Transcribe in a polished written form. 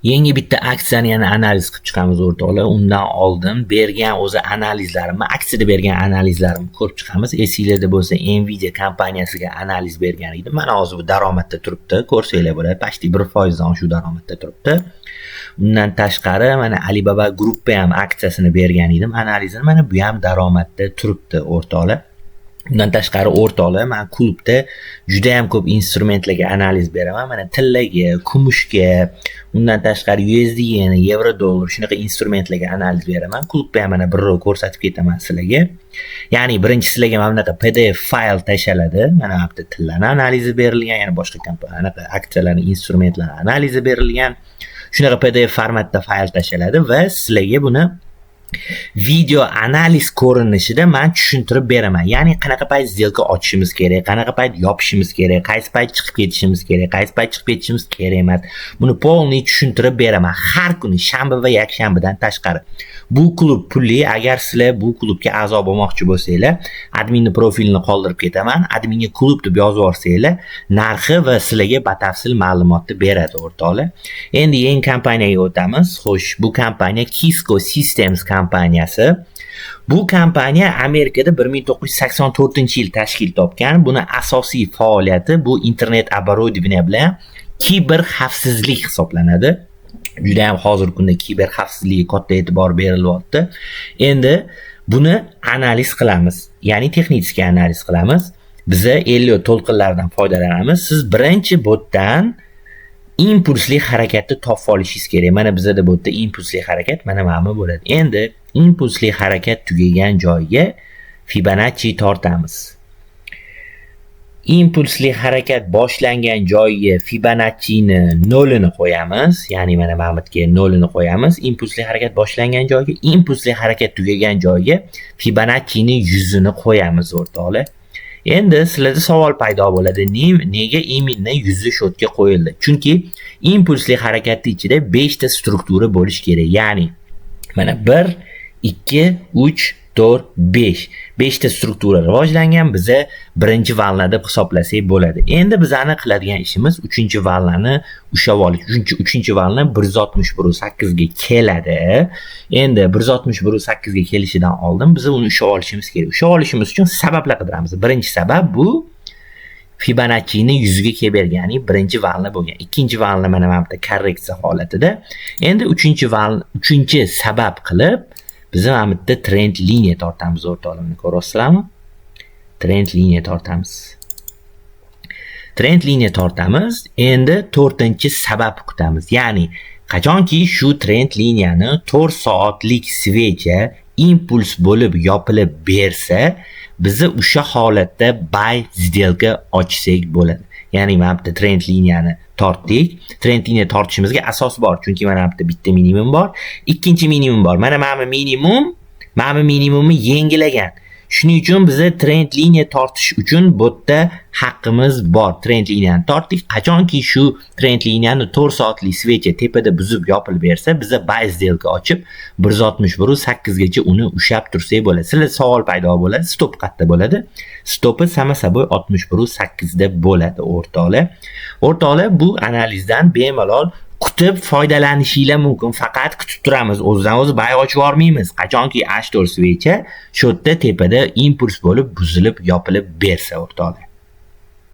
Yangi bitta aksiyani yana analiz qilib chiqamiz o'rtoqlar. Undan oldin bergan o'zi analizlarimni, aksiyada bergan analizlarimni ko'rib chiqamiz. Esingizda bo'lsa, Nvidia kompaniyasiga analiz bergan edim. Mana hozir bu daromadda turibdi. Ko'rsanglar bo'ladi, pashti 1% dan shu daromadda turibdi. Undan tashqari mana Alibaba Group'ga ham aksiyasini bergan edim. Analizini mana bu ham daromadda turibdi o'rtoqlar. Undan tashqari o'rtoqlar, men klubda juda ham ko'p instrumentlarga analiz beraman. Mana tillaga, kumushga, undan tashqari USD yen, yevro dollar shunaqa instrumentlarga analiz beraman. Klubda ham mana birov ko'rsatib ketaman sizlarga. Ya'ni birinchi sizlarga mana bunaqa PDF fayl tashaladi. Mana bu yerda tillarni analizi berilgan, yana boshqa kompaniyalar aksiyalarning instrumentlari analizi berilgan. Shunaqa PDF formatda fayl tashaladi va sizlarga buni video analiz ko'rinishida men tushuntirib beraman. Ya'ni qanaqa payt сделка ochishimiz kerak, qanaqa payt yopishimiz kerak, qaysi payt chiqib ketishimiz kerak, qaysi payt chiqib ketishimiz kerak emas. Buni polniy tushuntirib beraman har kuni shanba va yakshanbadan tashqari. Bu klub pulli. Agar sizlar bu klubga a'zo bo'lmoqchi bo'lsanglar, adminning profilini qoldirib ketaman. Adminga klub deb yozib yuborsanglar, narxi va sizlarga batafsil ma'lumotni beradi o'rtoqlar. Endi yangi kompaniyaga o'tamiz. Xo'sh, bu kompaniya Kisco Systems kompaniyasi. Bu kompaniya Amerikada 1984-yil tashkil topgan. Buni asosiy faoliyati bu internet оборудование bilan kiber xavfsizlik hisoblanadi. Juda ham hozirgi kunda kiber xavfsizlikka katta e'tibor berilyapti. Endi buni analiz qilamiz. Ya'ni texnik analiz qilamiz. Biz Elliot to'lqinlardan foydalanamiz. Siz birinchi botdan impulsli harakatni topib olishingiz kerak. Mana bizda botda impulsli harakat mana bu bo'ladi. Endi impulsli harakat tugagan joyga Fibonacci tortamiz. Impulsli harakat boshlangan joyga Fibonacci'ni 0 ni qo'yamiz. Ya'ni mana bu yerga 0 ni qo'yamiz. Impulsli harakat boshlangan joyga, impulsli harakat tugagan joyga Fibonacci'ni 100 ni qo'yamiz o'rtoqlar. Endi sizlarda savol paydo bo'ladi. Nega iminni 100 shotga qo'yildi? Chunki impulsli harakatning ichida 5 ta struktura bo'lish kerak. Ya'ni mana 1, 2, 3, 4, 5. 5 ta struktura rivojlangan. Biza birinchi valna deb hisoblasak bo'ladi. Endi bizani qiladigan ishimiz 3-valnani ushlab olish. 3-valna 161.8 ga keladi. Endi 161.8 ga kelishidan oldin biz uni ushlab olishimiz kerak. Ushlab olishimiz uchun sabablar qidiramiz. Birinchi sabab bu Fibonacci'ni 100 ga kelib bergan, ya'ni birinchi valna bo'lgan. Ikkinchi valna mana bu yerda korreksiya holatida. Endi 3-chi sabab qilib biz ham bitta trend liniya tortamiz o'rtoqlar. Ko'ryapsizlarmi? Trend liniya tortamiz. Trend liniya tortamiz. Endi 4-chi sabab kutamiz. Ya'ni qachonki shu trend liniyani 4 soatlik svecha impuls bo'lib yopilib bersa, biz o'sha holatda buy сделка ochsak bo'ladi. Ya'ni mana bu trend liniyani tortdik. Trend liniya tortishimizga asos bor. Chunki mana bu bitta minimum bor, ikkinchi minimum bor. Mana bu minimumni yengilagan. Shuning uchun biz trend liniya tortish uchun botda haqqimiz bor. Trend liniyani tortdik. Qachonki shu trend liniyani 4 soatlik svecha tepada buzib yopilib bersa, biz buy сделка ochib 161.8 gacha uni ushlab tursak bo'ladi. Sizlar savol paydo bo'ladi. Stop qayerda bo'ladi? Stopi sama saboy 61.8 da bo'ladi o'rtoqlar. O'rtoqlar, bu analizdan bemalol kutib foydalanishinglar mumkin. Faqat kutib turamiz. O'zidan o'zi buy ochib yormaymiz. Qachonki H4 svecha shu yerda tepada impuls bo'lib buzilib yopilib bersa o'rtoqlar.